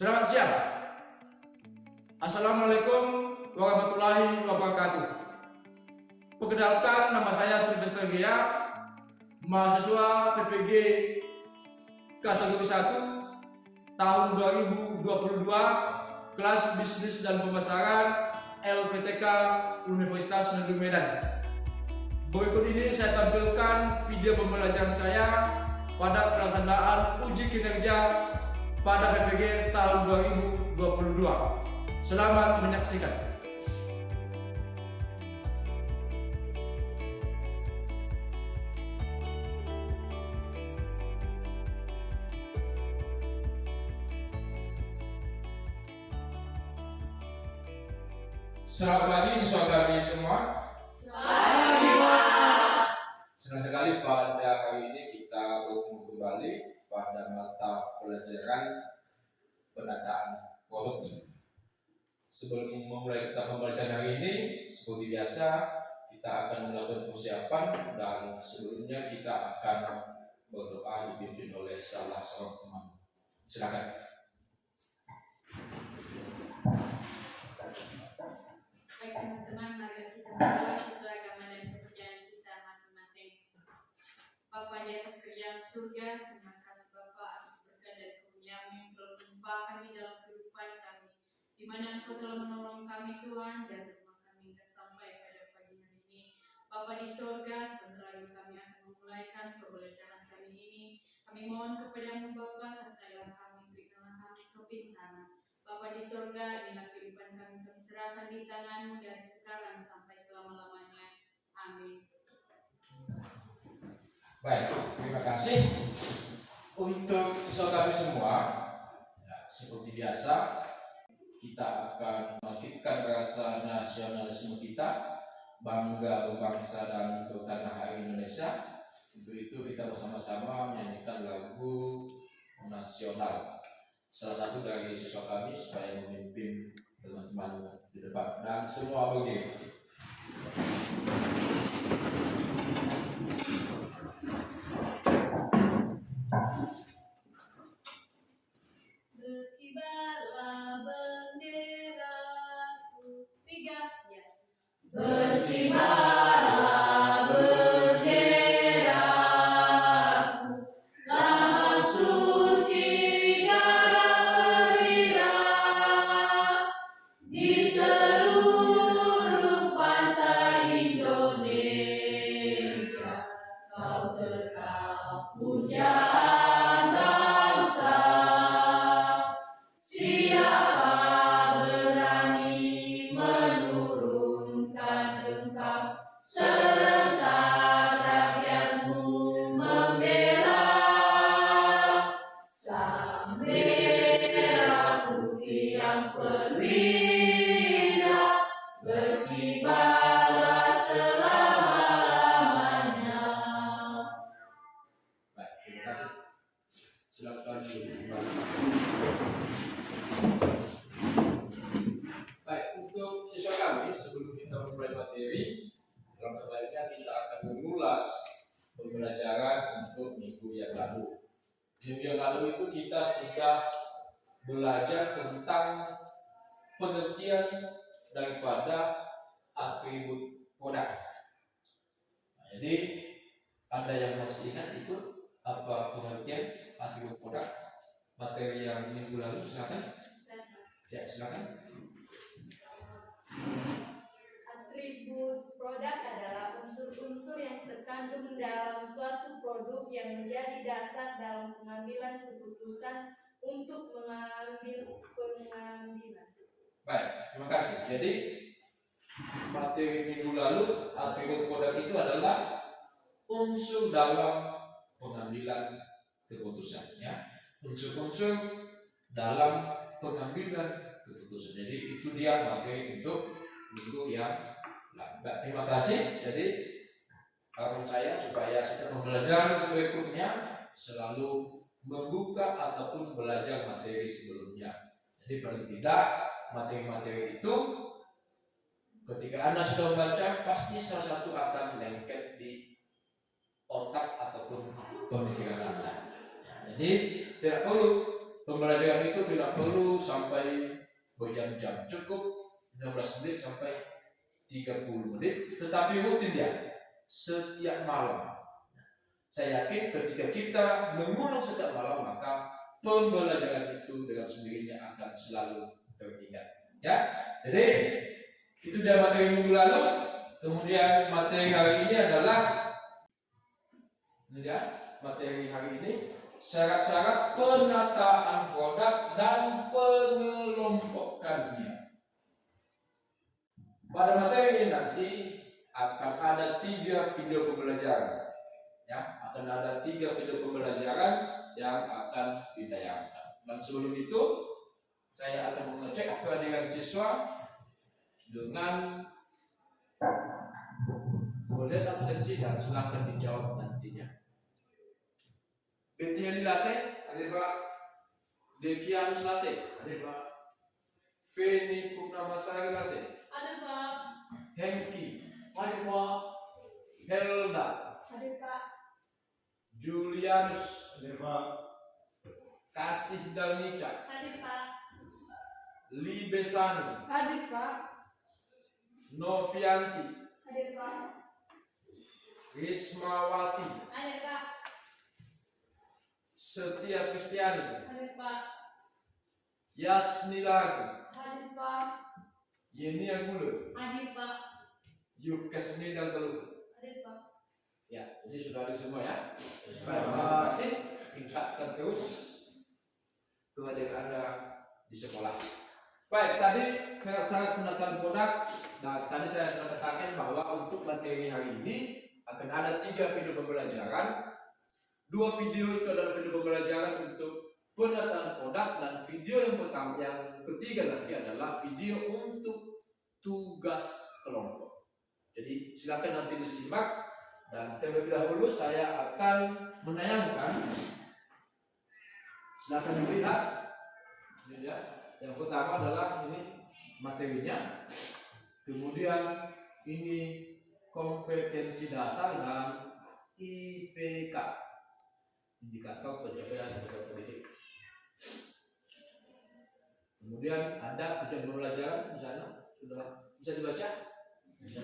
Selamat siang. Assalamualaikum warahmatullahi wabarakatuh. Perkenalkan, nama saya Sylvester Gia, mahasiswa PPG kategori 1 tahun 2022, kelas Bisnis dan Pemasaran LPTK Universitas Negeri Medan. Berikut ini saya tampilkan video pembelajaran saya pada pelaksanaan uji kinerja pada PPG tahun 2022. Selamat menyaksikan. Selamat pagi siswa kami semua. Senang sekali pada hari ini kita bertemu kembali pada mata pelajaran pendataan produk. Sebelum memulai kita pembelajaran hari ini, seperti biasa kita akan melakukan persiapan, dan sebelumnya kita akan berdoa dipimpin oleh salah seorang teman. Silakan. Baik teman-teman, mari kita berdoa sesuai agama dan kepercayaan kita masing-masing. Bapa di atas kerjaan surga, terima kasih Bapa atas berkat dan karunia-Mu yang telah melimpahkan di dalam kehidupan kami, di mana Engkau telah menolong kami Tuhan, dan rumah kami hingga sampai pada pagi hari ini. Bapa di surga, sebentar lagi kami akan memulaikan pembelajaran kami ini. Kami mohon kepada-Mu Bapa, sertailah kami, berikanlah kami kepintaran. Bapa di surga, inilah kehidupan kami serahkan di tangan-Mu dari sekarang sampai selama-lamanya. Amin. Baik, terima kasih untuk siswa kami semua. Seperti biasa, kita akan membangkitkan rasa nasionalisme kita, bangga berbangsa dan bertanah air Indonesia. Untuk itu kita bersama-sama menyanyikan lagu nasional. Salah satu dari siswa kami supaya memimpin teman-teman di depan, dan semua berdiri. Berkibarlah benderaku, 3 ya. Berkibarlah benderaku, lambang suci darah perwira. Di seluruh pantai Indonesia, kau tetap pujaan bangsa. Siapa berani menurunkan engkau, serentak rakyatmu membela. Sang merah putih yang perwira, berkibarlah selama-lamanya. Baik, terima kasih. Silakan kembali. Baik, untuk siswa kami, sebelum kita memulai materi, dalam sebaiknya kita akan mengulas pembelajaran untuk minggu yang lalu. Minggu yang lalu itu kita sudah belajar tentang pengertian daripada atribut produk. Jadi ada yang masih ingat itu apa pengertian atribut produk? Materi yang minggu lalu, silakan. Ya, silakan. Atribut produk adalah unsur-unsur yang terkandung dalam suatu produk yang menjadi dasar dalam pengambilan keputusan untuk mengambil pengambilan. Baik, terima kasih. Jadi materi minggu lalu, atribut produk itu adalah unsur dalam pengambilan keputusan, ya. Unsur-unsur dalam pengambilan keputusan. Jadi itu dia materi untuk minggu yang lalu. Terima kasih. Jadi harapan saya supaya setiap pembelajaran berikutnya selalu membuka ataupun belajar materi sebelumnya. Jadi paling tidak materi-materi itu ketika Anda sudah membaca, pasti salah satu akan lengket di otak ataupun pemikiran Anda. Jadi tidak perlu Pembelajaran itu tidak perlu sampai berjam-jam, cukup 15 menit sampai 30 menit, tetapi rutin ya, setiap malam. Saya yakin ketika kita mengulang setiap malam, maka pembelajaran itu dengan sendirinya akan selalu teringat. Ya, jadi itu sudah materi minggu lalu. Kemudian materi hari ini adalah materi hari ini syarat-syarat penataan produk dan pengelompokannya. Pada materi ini nanti akan ada 3 video pembelajaran. Ya, akan ada 3 video pembelajaran yang akan ditayangkan. Dan sebelum itu saya akan mengecek kehadiran siswa dengan melihat absensi dan silakan dijawab nantinya. Betiali Lase, ada Pak. Dekianus Lase, ada Pak. Feni Purnamasari Lase, Ada Pak. Hengki, ada Pak. Helda, Ada Pak. Julianus, Ada Pak. Kasih Dalnica, Ada Pak. Libesani, Ada Pak. Novianti, Ada Pak. Rismawati, Ada Pak. Setia Kristiani, Ada Pak. Yasni Lagi, Ada Pak. Yenia Gulu, Ada Pak. Yukesni dan Telugu. Ada Pak. Ya, ini sudah ada semua ya. Terima kasih. Tingkatkan terus kehadiran Anda di sekolah. Baik, tadi syarat penataan produk. Nah, tadi saya sudah katakan bahwa untuk materi hari ini akan ada 3 video pembelajaran. 2 video itu adalah video pembelajaran untuk penataan produk, dan video yang pertama, yang ketiga nanti adalah video untuk tugas kelompok. Jadi silakan nanti disimak, dan terlebih dahulu saya akan menayangkan. Silakan dilihat. Ini ya. Yang pertama adalah ini materinya, kemudian ini kompetensi dasar dan IPK, indikator pencapaian peserta pendidik. Kemudian ada tujuan pembelajaran di sana, sudah bisa dibaca? Bisa.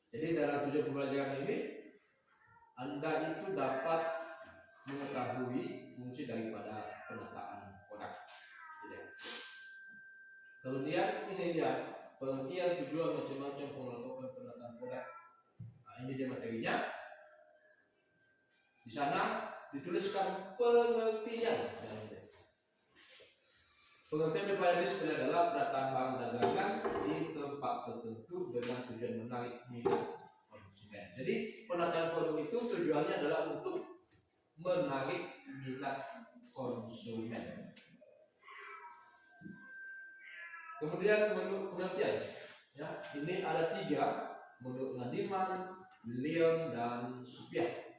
Jadi dalam tujuan pembelajaran ini Anda itu dapat mengetahui fungsi daripada penataan produk. Kemudian ini dia pengertian, tujuan, macam-macam pengelompokan penataan produk. Nah, ini dia materinya. Di sana dituliskan pengertian. Pengertian daripada display adalah penataan barang dagangan di tempat tertentu dengan tujuan menarik minat konsumen. Jadi penataan produk itu tujuannya adalah untuk menarik minat konsumen. Kemudian menurut pengertian, ya, ini ada 3 menurut Nadiman, Leon, dan Supiah.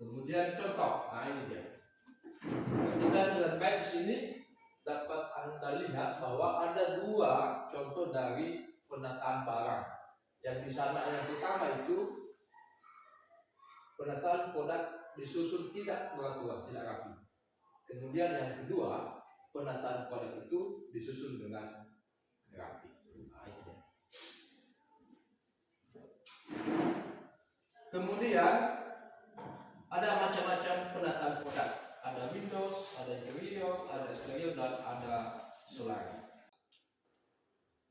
Kemudian contoh, nah ini dia. Ketika dengan baik di sini dapat Anda lihat bahwa ada 2 contoh dari penataan barang. Yang di sana yang pertama itu penataan produk disusun tidak beraturan, tidak rapi. Kemudian yang kedua, penataan produk itu disusun dengan rapi. Nah, ini dia. Kemudian ada macam-macam penataan produk. Ada Windows, ada interior, ada eksterior, dan ada solar.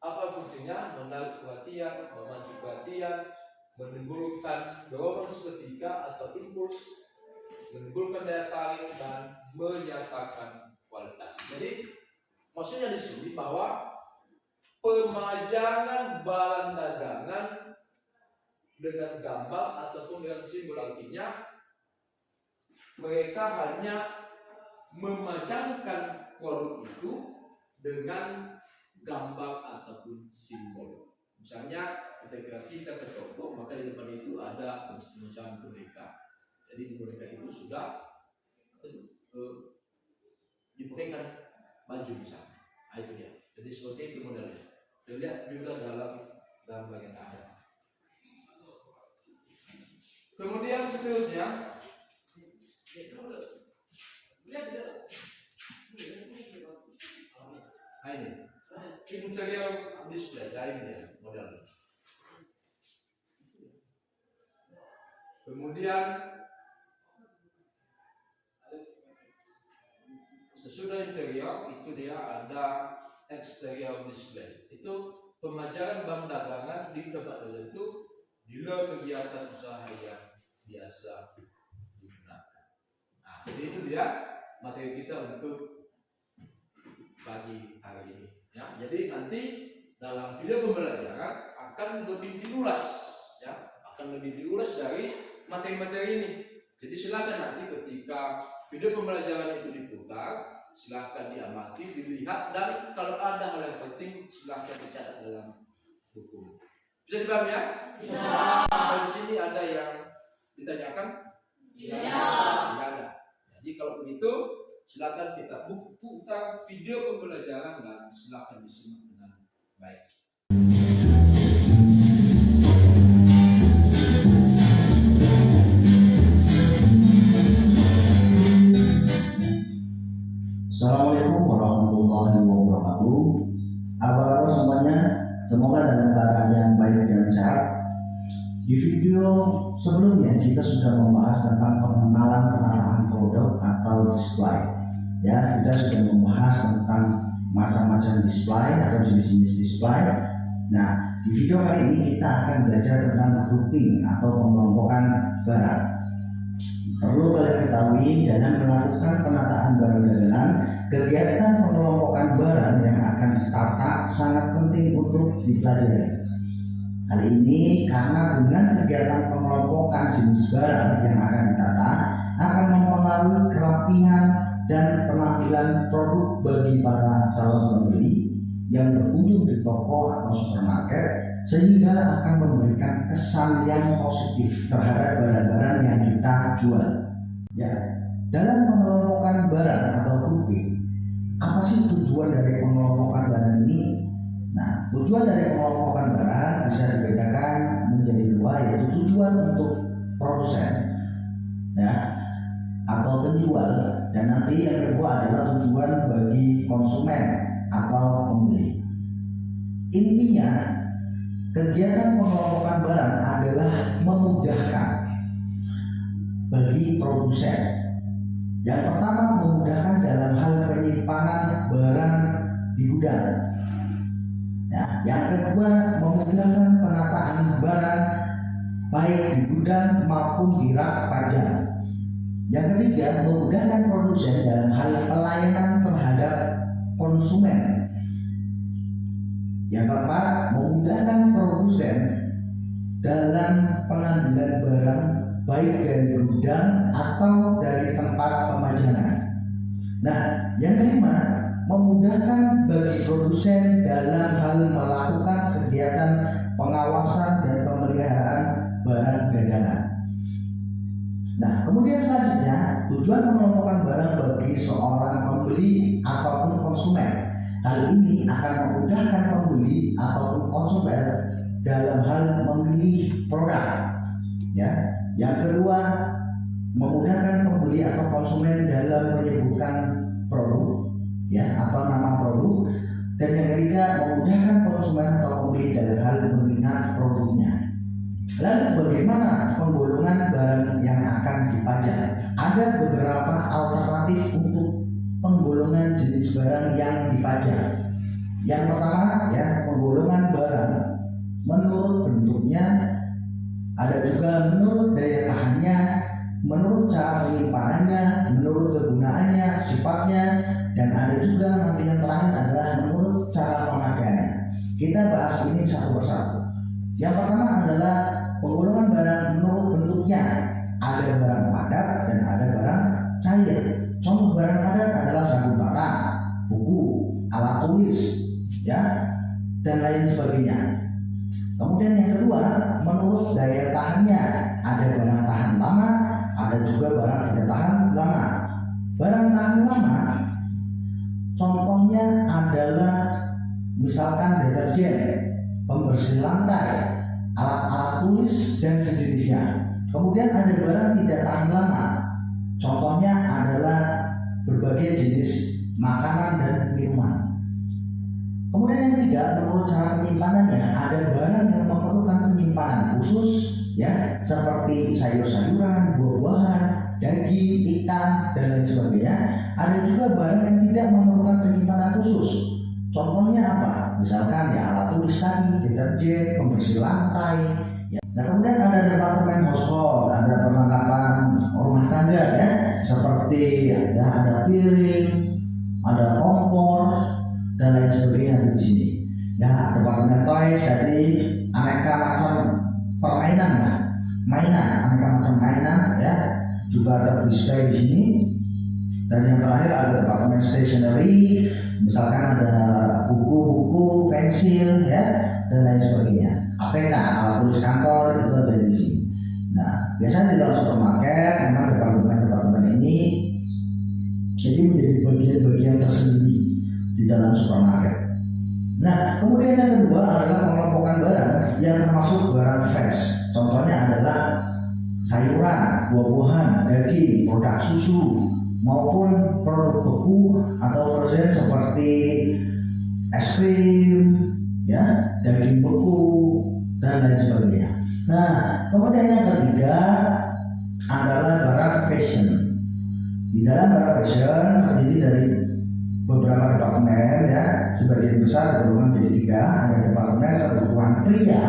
Apa fungsinya? Menarik perhatian, memancing perhatian, menimbulkan dorongan seketika atau impuls, menimbulkan daya tarik, dan menyatakan kualitas. Jadi maksudnya di sini bahwa pemajangan barang dagangan dengan gambar ataupun dengan simbol, artinya mereka hanya memajangkan produk itu dengan gambar ataupun simbol. Misalnya ketika kita ke toko, maka di depan itu ada semacam boneka. Jadi boneka itu sudah diberikan baju misalnya. Nah, itu dia. Jadi seperti itu modelnya. Dilihat juga dalam gambar yang ada. Kemudian seterusnya Kemudian sesudah interior itu dia ada exterior display. Itu pemajaran bank dagangan di tempat tertentu di luar kegiatan usaha yang biasa digunakan. Nah, jadi itu dia materi kita untuk pagi hari ini. Ya, jadi nanti dalam video pembelajaran akan lebih diulas, ya, akan lebih diulas dari materi-materi ini. Jadi silakan nanti ketika video pembelajaran itu diputar, silakan diamati, dilihat, dan kalau ada hal yang penting silakan dicatat dalam buku. Bisa dipahami ya? Bisa. Sampai di sini ada yang ditanyakan? Tidak. Tidak ada. Jadi kalau begitu silakan kita putar video pembelajaran dan silakan disimak dengan baik. Assalamualaikum warahmatullahi wabarakatuh. Apa kabar semuanya? Semoga dalam keadaan yang baik dan sehat. Di video sebelumnya kita sudah membahas tentang pengenalan penataan produk atau display. Ya, kita sudah membahas tentang macam-macam display atau jenis-jenis display. Nah, di video kali ini kita akan belajar tentang grouping atau pengelompokan barang. Perlu kalian ketahui, dalam melakukan penataan barang dagangan, kegiatan pengelompokan barang yang akan ditata sangat penting untuk dipelajari. Hal ini karena dengan kegiatan pengelompokan jenis barang yang akan ditata akan mempengaruhi kerapihan dan penampilan produk bagi para calon pembeli yang berkunjung di toko atau supermarket, sehingga akan memberikan kesan yang positif terhadap barang-barang yang kita jual. Ya, dalam pengelompokan barang atau grouping, apa sih tujuan dari pengelompokan barang ini? Nah, tujuan dari pengelompokan barang bisa dibedakan menjadi dua, yaitu tujuan untuk produsen, ya, atau penjual, dan nanti yang kedua adalah tujuan bagi konsumen atau pembeli. Intinya, kegiatan pengelompokan barang adalah memudahkan bagi produsen. Yang pertama, memudahkan dalam hal penyimpanan barang di gudang. Ya, yang kedua, memudahkan penataan barang baik di gudang maupun di rak pajak. Yang ketiga, memudahkan produsen dalam hal pelayanan terhadap konsumen. Yang keempat, memudahkan produsen dalam pengambilan barang baik dari gudang atau dari tempat pemajangan. Nah, yang kelima, memudahkan bagi produsen dalam hal melakukan kegiatan pengawasan dan pemeliharaan barang dagangan. Nah, kemudian selanjutnya, tujuan pengelompokan barang bagi seorang pembeli ataupun konsumen. Hal ini akan memudahkan pembeli ataupun konsumen dalam hal memilih produk. Ya, yang kedua, memudahkan pembeli atau konsumen dalam menyebutkan produk, ya, atau nama produk. Dan yang ketiga, memudahkan konsumen atau pembeli dalam hal mengingat produknya. Lalu bagaimana penggolongan barang yang akan dipajak? Ada beberapa alternatif untuk penggolongan jenis barang yang dipajak. Yang pertama, ya, penggolongan barang menurut bentuknya, ada juga menurut daya tahannya, menurut cara penyimpanannya, menurut kegunaannya, sifatnya, dan ada juga nanti yang terakhir adalah menurut cara pemakaiannya. Kita bahas ini satu persatu. Yang pertama adalah penggolongan barang menurut bentuknya. Ada barang padat dan ada barang cair. Contoh barang padat adalah sabun bata, buku, alat tulis, ya, dan lain sebagainya. Kemudian yang kedua, menurut daya tahannya. Ada barang tahan lama, ada juga barang tidak tahan lama. Barang tahan lama, contohnya adalah misalkan deterjen, pembersih lantai, alat-alat tulis, dan sejenisnya. Kemudian ada barang tidak tahan lama, contohnya adalah berbagai jenis makanan dan minuman. Kemudian yang ketiga, menurut cara penyimpanannya, ada barang yang memerlukan penyimpanan khusus, ya, seperti sayur-sayuran, buah-buahan, daging, ikan, dan lain sebagainya. Ada juga barang yang tidak memerlukan penyimpanan khusus. Contohnya apa? Misalkan ya alat tulis tadi, deterjen, pembersih lantai. Ya. Nah, kemudian ada departemen household, ada perlengkapan rumah tangga, ya, seperti ada piring, ada kompor, dan lain sebagainya di sini. Ya, departemen toys, jadi aneka macam permainan, ya, aneka macam mainan, ya, juga ada display di sini. Dan yang terakhir ada departemen stationery, misalkan ada buku-buku, pensil, ya, dan lain sebagainya. ATK, alat tulis kantor, itu ada di sini. Nah, biasanya di dalam supermarket memang departemen ini jadi menjadi bagian-bagian tersendiri di dalam supermarket. Nah, kemudian yang kedua adalah pengelompokan barang yang termasuk barang fresh. Contohnya adalah sayuran, buah-buahan, daging, produk susu, maupun produk beku atau frozen seperti es krim, ya, daging beku, dan lain sebagainya. Nah, kemudian yang ketiga adalah barang fashion. Di dalam barang fashion terdiri dari beberapa departemen, ya, sebagian besar bergabung menjadi 3. Ada departemen kebutuhan pria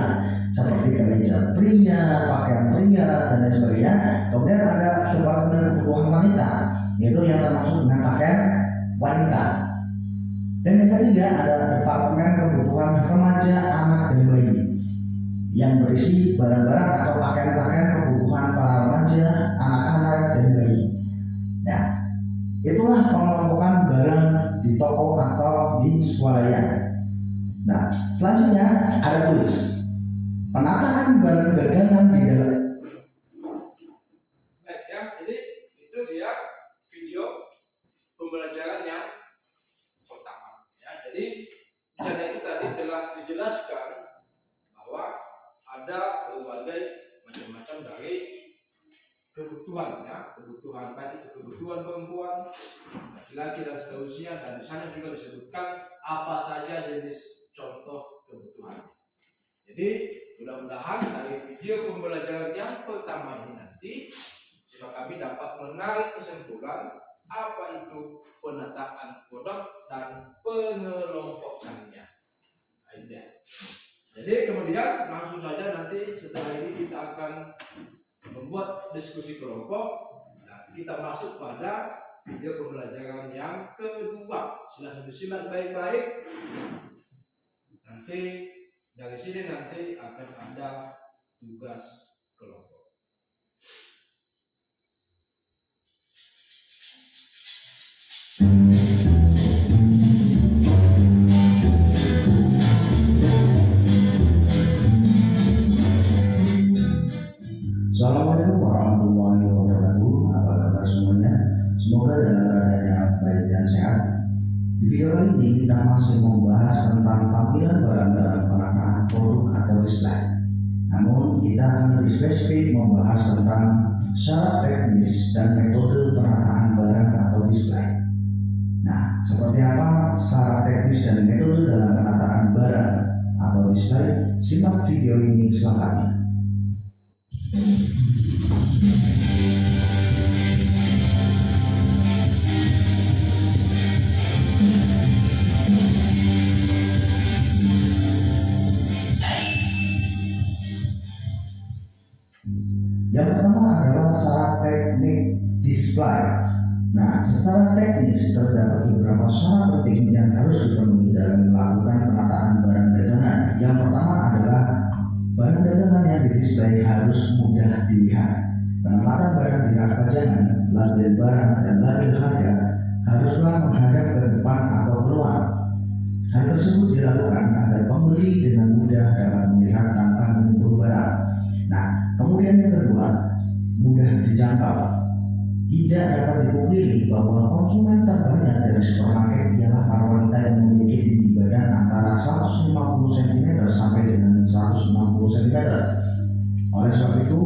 seperti kemeja pria, pakaian pria, dan lain sebagainya. Kemudian ada departemen kebutuhan wanita, yaitu yang termasuk dengan pakaian wanita. Dan yang ketiga ada departemen kebutuhan remaja, anak, dan bayi, yang berisi barang-barang atau pakaian-pakaian kebutuhan para remaja, anak-anak, dan bayi. Nah, itulah pengelompokan barang di toko atau di swalayan. Nah, selanjutnya ada tulis penataan barang dagangan di dalam. Baik, ya, jadi itu dia video pembelajaran yang pertama. Ya, jadi di sana itu tadi telah dijelaskan bahwa ada berbagai macam-macam dari kebutuhan, ya, kebutuhan baik itu kebutuhan perempuan, laki-laki, dan seterusnya. Dan di sana juga disebutkan apa saja jenis contoh kebutuhan. Jadi mudah-mudahan dari video pembelajaran yang pertama ini nanti siswa kami dapat menarik kesimpulan apa itu penataan produk dan pengelompokannya. Jadi kemudian langsung saja nanti setelah ini kita akan membuat diskusi kelompok. Nah, kita masuk pada video pembelajaran yang kedua. Silahkan disimak baik-baik. Nanti dari sini nanti akan ada tugas kelompok. Assalamualaikum warahmatullahi wabarakatuh. Apa kabar semuanya? Semoga dalam keadaan yang baik dan sehat. Di video kali ini kita masih membahas tentang tampilan barang-barang penataan produk atau slide. Namun kita akan lebih spesifik membahas tentang syarat teknis dan metode penataan barang atau display. Nah, seperti apa syarat teknis dan metode dalam penataan barang atau display? Simak video ini selengkapnya. Yang pertama adalah syarat teknik display. Nah, secara teknis terdapat beberapa syarat penting yang harus dipenuhi dalam melakukan penataan barang dagangan. Yang pertama adalah barang dagangan yang didisplay harus mudah dilihat. Penempatan barang di rak pajangan, label barang, dan label harga haruslah menghadap ke depan atau keluar. Hal tersebut dilakukan agar pembeli dengan mudah dapat melihat tanpa menyentuh barang. Nah, kemudian yang kedua, mudah dijangkau. Tidak dapat dipungkiri bahwa konsumen terbanyak dari supermarket ialah para wanita yang memiliki tinggi badan antara 150 cm sampai dengan 160 cm. Oleh sebab itu,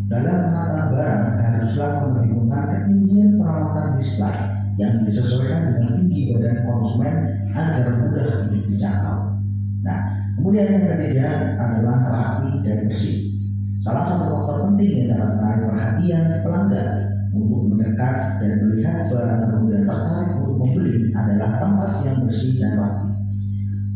dalam penataan barang haruslah memperhitungkan ketinggian peralatan display yang disesuaikan dengan tinggi tinggi badan konsumen agar mudah untuk dijangkau. Nah, kemudian yang ketiga adalah rapi dan bersih. Salah satu faktor penting yang dapat menarik perhatian pelanggan untuk mendekat dan melihat barang kemudian tertarik untuk membeli adalah tempat yang bersih dan rapi.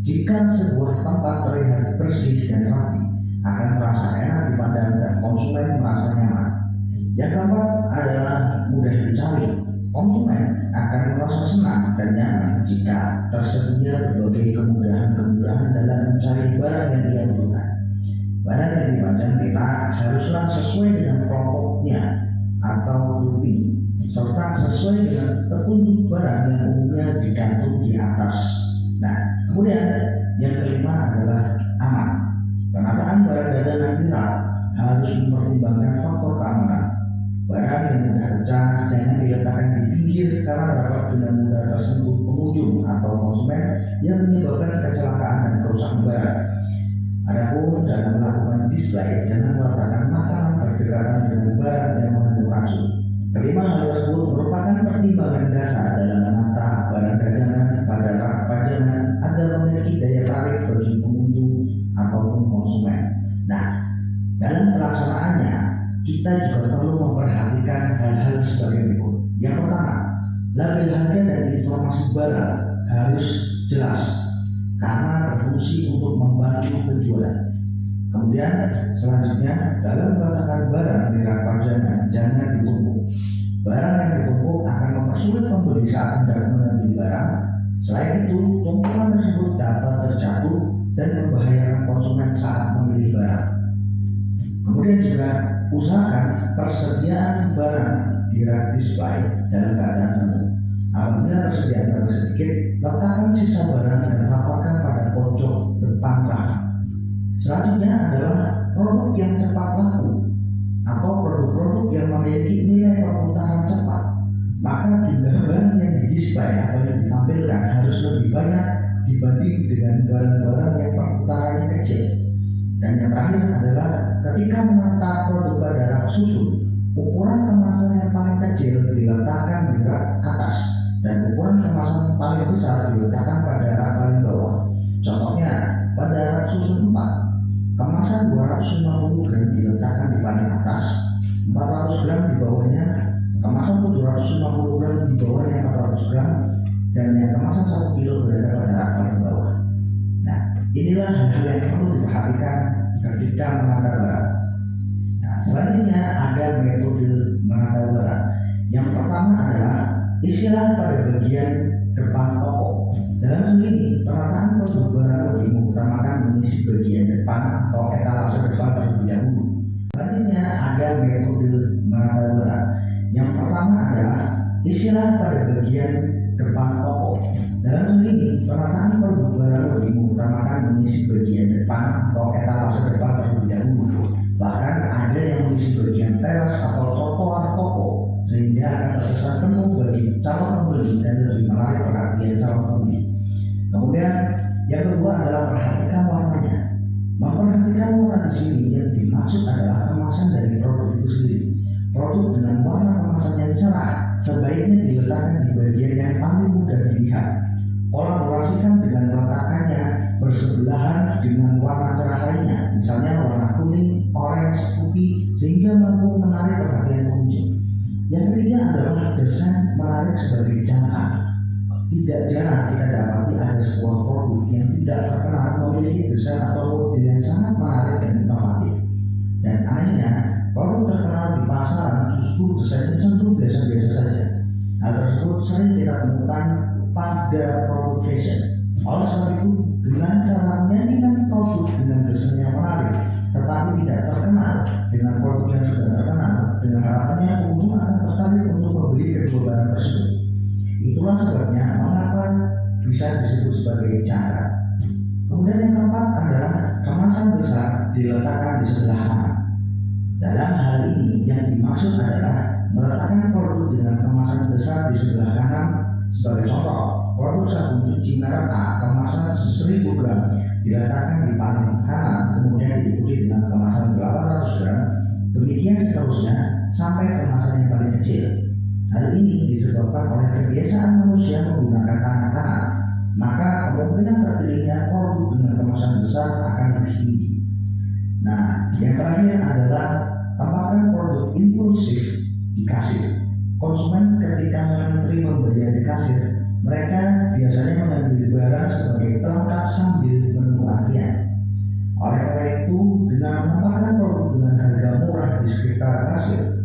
Jika sebuah tempat terlihat bersih dan rapi, akan terasa enak dipandang dan konsumen merasa nyaman. Yang keempat adalah mudah dicari. Konsumen akan merasa senang dan nyaman jika tersedia berbagai kemudahan-kemudahan dalam mencari barang yang ia butuhkan. Barang yang dipajang kita haruslah sesuai dengan kelompoknya atau grouping, serta sesuai dengan petunjuk barang yang umumnya digantung di atas. Nah, kemudian yang kelima adalah aman. Penataan barang dagangan kita harus mempertimbangkan faktor keamanan. Barang yang mudah pecah jangan diletakkan di pinggir karena dapat dengan mudah tersentuh pengunjung atau konsumen yang menyebabkan kecelakaan dan kerusakan barang. Adapun dalam melakukan display, jangan meletakkan makanan berdekatan dengan barang yang mengandung racun. Kelima hal tersebut merupakan pertimbangan dasar dalam menata barang dagangan pada rak pajangan agar memiliki daya tarik bagi pengunjung ataupun konsumen. Nah, dalam pelaksanaannya kita juga perlu memperhatikan hal-hal sebagai berikut. Yang pertama, label harga dan informasi barang harus jelas karena berfungsi untuk membantu penjualan. Kemudian selanjutnya, dalam meletakkan barang di rak pajangan jangan ditumpuk. Barang yang ditumpuk akan mempersulit pembeli saat hendak mengambil barang. Selain itu, tumpukan tersebut dapat terjatuh dan membahayakan konsumen saat memilih barang. Kemudian juga usahakan persediaan barang di rak display dalam keadaan penuh. Apabila persediaan barang sedikit, letakkan sisa barang dan rapatkan pada pojok depan rak. Selanjutnya adalah produk yang cepat laku atau produk-produk yang memiliki nilai perputaran cepat. Maka jumlah barang yang di-display atau yang ditampilkan harus lebih banyak dibanding dengan barang-barang yang perputarannya kecil. Dan yang terakhir adalah ketika menata produk pada rak susun, ukuran kemasan yang paling kecil diletakkan di rak atas dan ukuran kemasan paling besar diletakkan pada rak paling bawah. Contohnya, pada rak susun 4, kemasan 250 gram diletakkan di paling atas, 400 gram di bawahnya, kemasan 750 gram di bawahnya 400 gram, dan yang kemasan 1 kilo berada pada rak paling bawah. Nah, inilah hal-hal yang perlu diperhatikan ketika menata barang. Nah, selanjutnya ada metode menata barang. Yang pertama adalah istilah pada bagian depan toko. Dalam hal ini, penataan produk barang lebih mengutamakan mengisi bagian depan atau etalase depan terlebih dahulu. Selanjutnya ada metode menata barang. Yang pertama adalah istilah pada bagian depan toko. Dalam hal ini, penataan produk barang lebih mengutamakan mengisi bagian depan atau etalase depan terlebih dahulu. Bahkan ada yang mengisi bagian teras atau trotoar toko sehingga akan terkesan penuh bagi calon pembeli dan lebih menarik perhatian calon pembeli. Kemudian yang kedua adalah perhatikan warnanya. Memperhatikan warna di sini yang dimaksud adalah kemasan dari produk itu sendiri. Produk dengan warna kemasan yang cerah sebaiknya diletakkan di bagian yang paling mudah dilihat. Kolaborasikan dengan meletakkannya bersebelahan dengan warna cerah lainnya, misalnya warna kuning, orange, putih, sehingga mampu menarik perhatian pengunjung. Yang ketiga adalah desain menarik sebagai jangkar. Tidak jarang kita dapati ada sebuah produk yang tidak terkenal memiliki desain atau model yang sangat menarik dan inovatif. Dan anehnya, produk terkenal di pasaran justru desainnya cenderung biasa-biasa saja. Hal tersebut sering kita temukan pada produk fashion. Oleh sebab itu, dengan cara menyanyikan produk dengan desain yang menarik, tetapi tidak terkenal dengan produk yang sudah terkenal, dengan harapannya pengunjung akan tertarik untuk membeli kedua barang tersebut. Itulah sebabnya mengapa bisa disebut sebagai cara. Kemudian yang keempat adalah kemasan besar diletakkan di sebelah kanan. Dalam hal ini yang dimaksud adalah meletakkan produk dengan kemasan besar di sebelah kanan. Sebagai contoh, produk sabun cuci merek A kemasan 1000 gram diletakkan di paling kanan, kemudian diikuti dengan kemasan 800 gram, demikian seterusnya sampai kemasan yang paling kecil. Hal ini disebabkan oleh kebiasaan manusia saja menggunakan tangan kanan, maka kemungkinan terpilihnya produk dengan kemasan besar akan lebih tinggi. Nah, yang terakhir adalah tempatkan produk impulsif di kasir. Konsumen ketika mengantri membayar di kasir, mereka biasanya mengambil barang sebagai pelengkap sambil menunggu antrian. Oleh karena itu, dengan menempatkan produk dengan harga murah di sekitar kasir,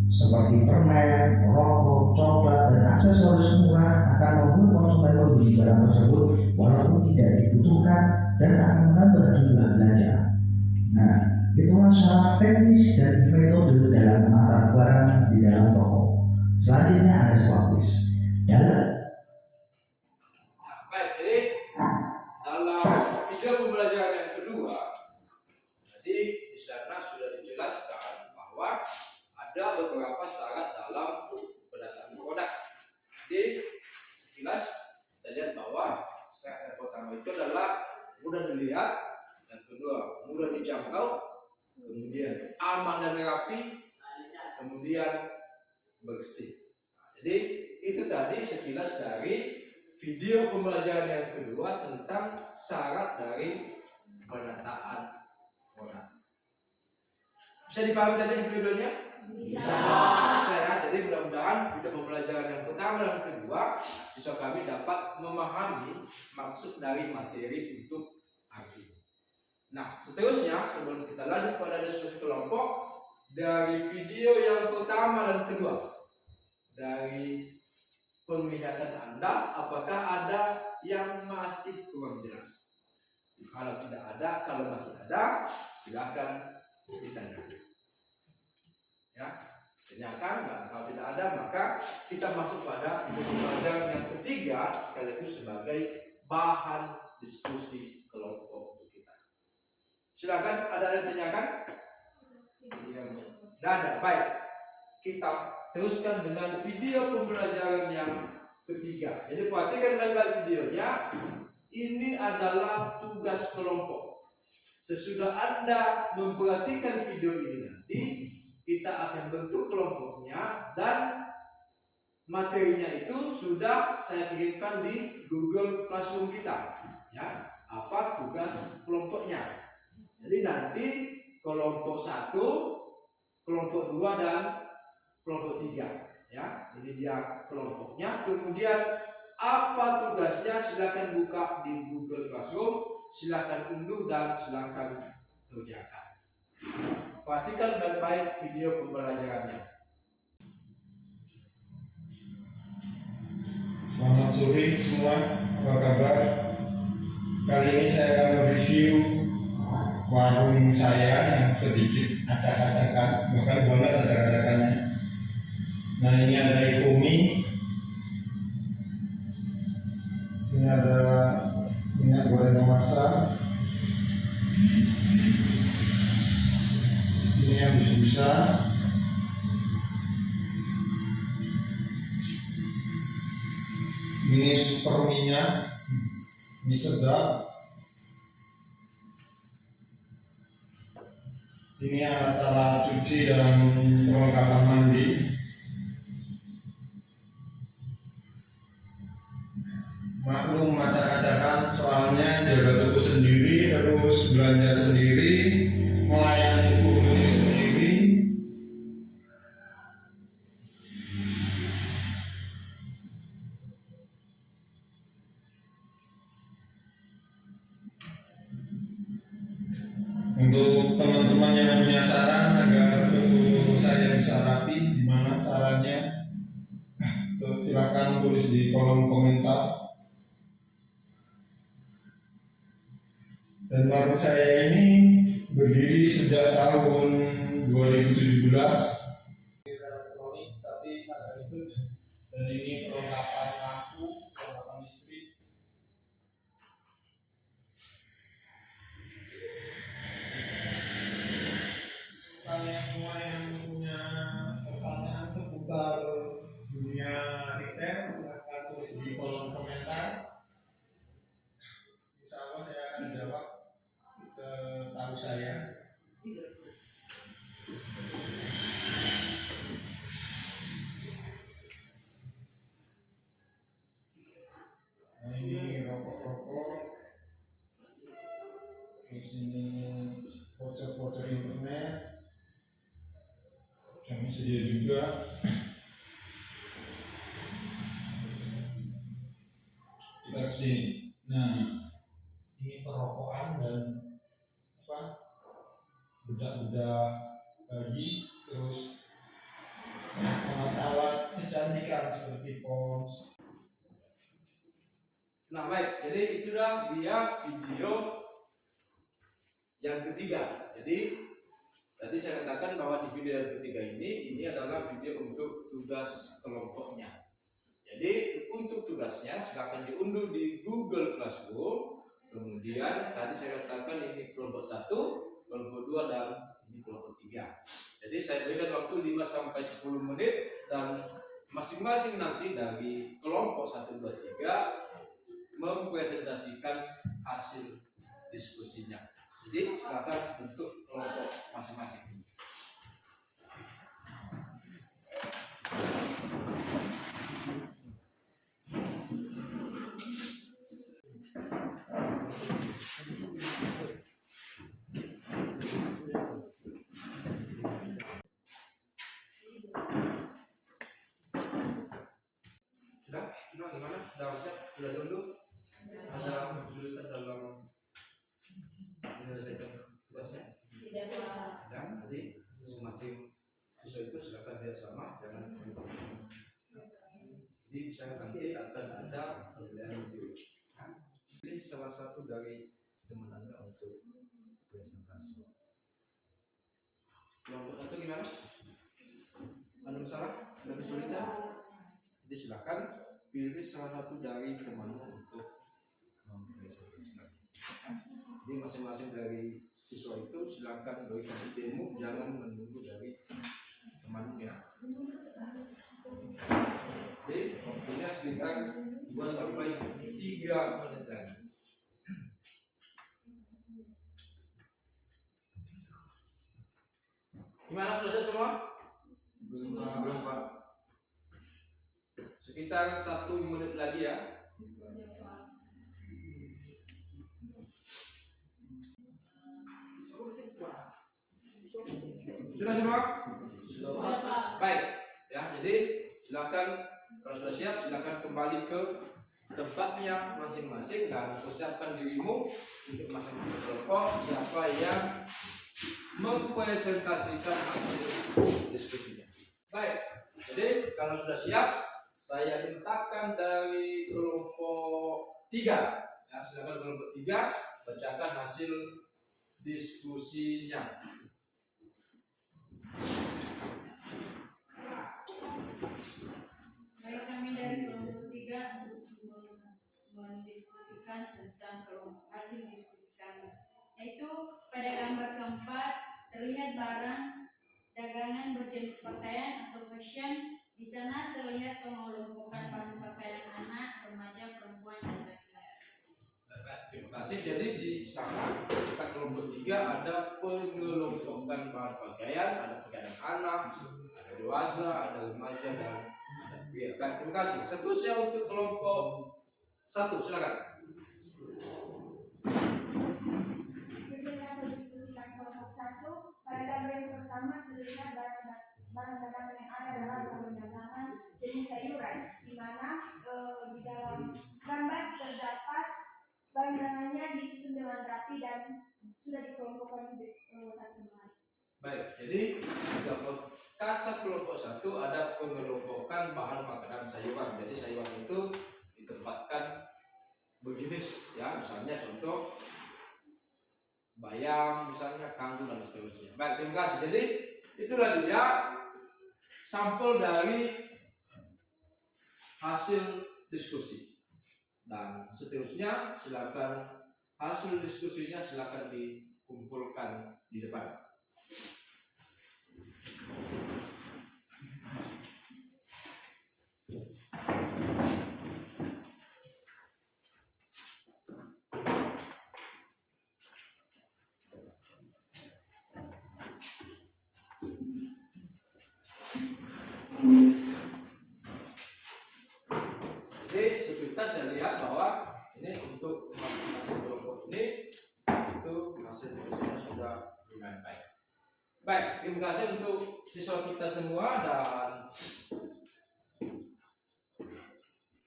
seperti permen, rokok, coklat, dan aksesoris murah akan membuat konsumen membeli barang tersebut walaupun tidak dibutuhkan dan akan menambah jumlah belanja. Nah, itulah syarat teknis dan metode dalam menata barang di dalam toko. Selanjutnya ada sebuah kuis. Baik, jadi dalam video pembelajaran yang kedua, jadi di sana sudah dijelaskan bahwa ada beberapa syarat dalam pendataan produk. Jadi jelas kita lihat bahwa syarat yang pertama itu adalah mudah dilihat, yang kedua mudah dijangkau, kemudian aman dan rapi, kemudian bersih. Jadi itu tadi sekilas dari video pembelajaran yang kedua tentang syarat dari penataan produk. Bisa dipahami tadi videonya? Bisa. Saya jadi mudah-mudahan video pembelajaran yang pertama dan kedua bisa kami dapat memahami maksud dari materi untuk hari ini. Nah, seterusnya sebelum kita lanjut pada diskusi kelompok, dari video yang pertama dan kedua, dari penglihatan Anda, apakah ada yang masih kurang jelas? Kalau tidak ada, kalau masih ada, silakan ditanyakan. Ya, tanyakan. Dan kalau tidak ada, maka kita masuk pada video pembelajaran yang ketiga sekaligus sebagai bahan diskusi kelompok untuk kita. Silakan, ada yang tanyakan? Tidak ada. Baik, kita teruskan dengan video pembelajaran yang ketiga. Jadi perhatikan baik-baik videonya. Ini adalah tugas kelompok. Sesudah Anda memperhatikan video ini nanti, kita akan bentuk kelompoknya dan materinya itu sudah saya kirimkan di Google Classroom kita. Ya, apa tugas kelompoknya? Jadi nanti kelompok 1, kelompok 2 dan kelompok 3. Ya, ini dia kelompoknya. Kemudian apa tugasnya? Silakan buka di Google Classroom, silakan unduh dan silakan kerjakan. Perhatikan baik-baik video pembelajarannya. Selamat sore semua, apa kabar? Kali ini saya akan mereview warung saya yang sedikit acak-acakan, bahkan banget acak-acakannya. Nah, ini ada Indomie, sini ada minyak goreng kemasan, ini yang busa-busa, ini super minyak, mie sedap, ini alat-alat cuci dan perlengkapan mandi. Maklum acak-acakan, soalnya jaga toko sendiri, terus belanja sendiri, melayani pembeli sendiri. Untuk teman-teman yang punya saran agar toko saya bisa rapi, gimana sarannya? Terus silakan tulis di kolom komentar. Dan warung saya ini berdiri sejak tahun 2017. Elektronik, tapi ada itu. Dan ini perlengkapan lampu, perlengkapan listrik. Kalian semua yang punya pertanyaan seputar dunia retail, silahkan tulis di kolom komentar. Insya Allah saya akan jawab setahu saya. terus ini voucher-voucher internet, kami sedia juga. Kita kesini. Nah, ini perrokokan dan apa? Bedak-bedak bayi, terus alat-alat kecantikan seperti pons. Nah baik, jadi itulah dia video yang ketiga. Jadi tadi saya katakan bahwa di video yang ketiga ini adalah video untuk tugas kelompoknya. Jadi untuk tugasnya silakan diunduh di Google Classroom. Kemudian tadi saya katakan ini kelompok 1, kelompok 2 dan ini kelompok 3. Jadi saya berikan waktu 5 sampai 10 menit dan masing-masing nanti dari kelompok 1, 2, 3 mempresentasikan hasil diskusinya. Jadi silakan untuk kelompok masing-masing. Sudah gimana? Sudah siap? Sudah dulu? Ada kesulitan dalam menyelesaikan tugasnya? Tidak Pak. Dan nanti masing-masing siswa itu silakan lihat sama, jangan. Jadi saya nanti akan ada penilaian video. Ini salah satu dari teman Anda untuk presentasi. Kelompok 1 gimana? Ada masalah? Ada kesulitan? Jadi silakan pilih salah satu dari temanmu untuk mempresentasikan. Jadi masing-masing dari siswa itu silakan berikan idemu, jangan menunggu dari temannya. Jadi waktunya sekitar 2 sampai 3 menit lagi. Gimana proses semua? Belum Pak. Sekitar 1 menit lagi ya. Sudah semua? Sudah Pak. Baik, ya. Jadi silakan kalau sudah siap silakan kembali ke tempatnya masing-masing dan persiapkan dirimu untuk masing-masing kelompok siapa yang mempresentasikan hasil diskusinya. Baik, jadi kalau sudah siap saya mintakan dari kelompok 3 ya, silakan kelompok 3 bacakan hasil diskusinya. Baik, kami dari kelompok 3 mendiskusikan tentang hasil diskusi kami. Yaitu pada gambar keempat terlihat barang dagangan berjenis pakaian atau fashion. Di sana terlihat pengelompokan bahan pakaian anak, remaja, perempuan, dan laki-laki. Terima kasih. Jadi di sana kita kelompok 3 ada pengelompokan bahan pakaian, ada pakaian anak, ada dewasa, ada remaja dan pria. Terima kasih. Seterusnya untuk kelompok 1 silakan. Hasil diskusikan kelompok 1, pada gambar yang pertama terlihat barang dagangan yang ada dalam barang dagangan jenis sayuran, di mana di dalam gambar terdapat barang dagangannya disusun dengan rapi dan sudah dikelompokkan satu lain. Baik, jadi kata kelompok 1 ada pengelompokan bahan makanan sayuran. Jadi sayuran itu ditempatkan berjenis ya, misalnya contoh bayam, misalnya kangkung dan seterusnya. Baik, terima kasih. Jadi itulah dia sampel dari hasil diskusi. Dan seterusnya silakan hasil diskusinya silakan dikumpulkan di depan. Jadi sepintas saya lihat bahwa ini untuk masing-masing kelompok ini itu dengan baik. Baik, terima kasih untuk siswa kita semua, dan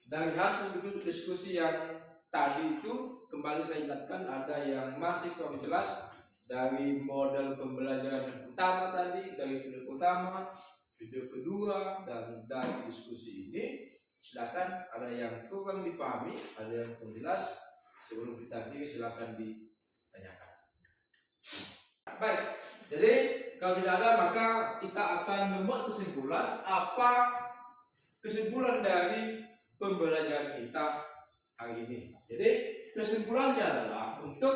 dari hasil diskusi yang tadi itu kembali saya ingatkan ada yang masih kurang jelas dari model pembelajaran yang utama tadi, dari video pertama, video kedua, dan dari diskusi ini. Silakan, ada yang kurang dipahami, ada yang kurang jelas, sebelum kita akhiri silakan ditanyakan. Baik, jadi kalau tidak ada maka kita akan membuat kesimpulan apa kesimpulan dari pembelajaran kita hari ini. Jadi kesimpulannya adalah untuk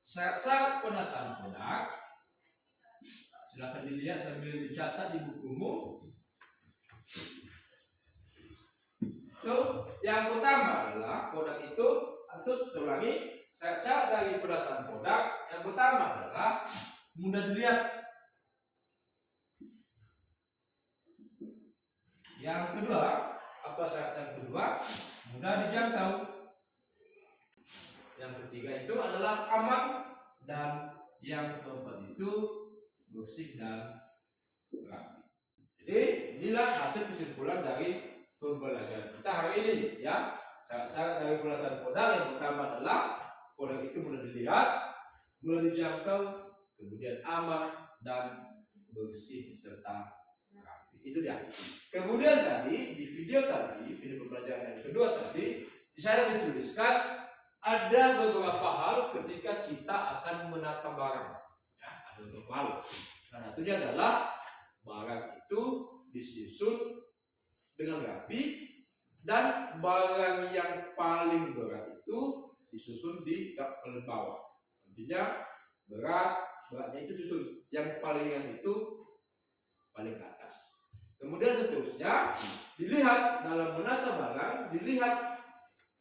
syarat-syarat penataan kodak, silakan dilihat sambil dicatat di bukumu. Yang pertama adalah kodak itu, atau ulangi, syarat-syarat dari penataan kodak yang pertama adalah mudah dilihat. Yang kedua, apa syarat yang kedua? Mudah dijangkau. Yang ketiga itu adalah aman, dan yang keempat itu bersih dan rapi. Jadi inilah hasil kesimpulan dari pembelajaran kita hari ini, ya. Syarat-syarat dari penataan kodak yang pertama adalah kodak itu mudah dilihat, mudah dijangkau, kemudian aman dan bersih serta rapi. Itu dia. Kemudian tadi di video pembelajaran yang kedua tadi, di sana dituliskan ada beberapa hal ketika kita akan menata barang. Ya, ada beberapa hal. Salah satunya adalah barang itu disusun dengan rapi, dan barang yang paling berat itu disusun di paling bawah. Artinya beratnya itu susun, yang paling ringan itu paling ke atas. Kemudian seterusnya dilihat dalam menata barang, dilihat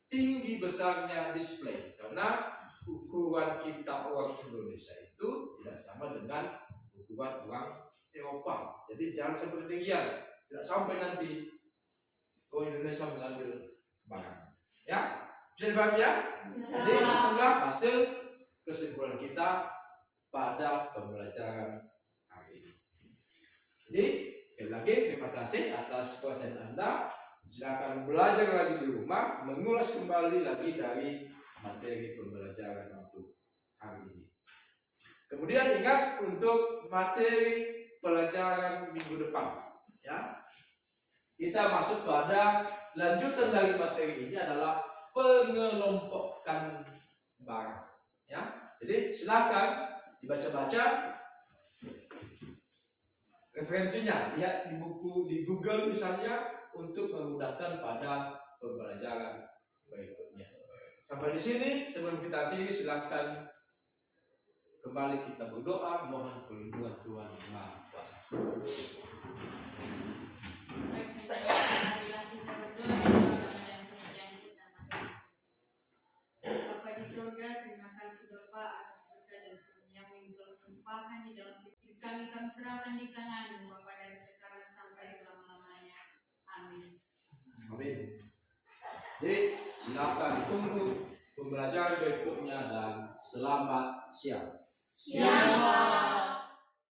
tinggi besarnya display, karena ukuran kita orang Indonesia itu tidak sama dengan ukuran orang Eropa. Jadi jangan sampai ketinggian, tidak sampai nanti orang Indonesia mengambil barang. Ya, bisa dipahami ya? Jadi itulah hasil kesimpulan kita pada pembelajaran hari ini. Jadi sekali lagi terima kasih atas perhatian Anda. Silakan belajar lagi di rumah, mengulas kembali lagi dari materi pembelajaran untuk hari ini. Kemudian ingat untuk materi pelajaran minggu depan, ya. Kita masuk pada lanjutan dari materi ini adalah pengelompokan barang, ya. Jadi silakan dibaca-baca referensinya, lihat di buku di Google misalnya, untuk memudahkan pada pembelajaran berikutnya. Sampai di sini, sebelum kita akhiri silakan kembali kita berdoa mohon perlindungan Tuhan Yang Maha Kuasa. Marilah kita berdoa dan pekerjaan kita masing-masing. Bapa di surga, terima kasih Bapa atas berkat dan karunia-Mu yang telah tumpahkan di dalam hidup kami. Kami serahkan di tangan-Mu Bapa dari sekarang sampai selama-lamanya. Amin. Amin. Jadi silakan tunggu pembelajaran berikutnya dan selamat siang. Siang.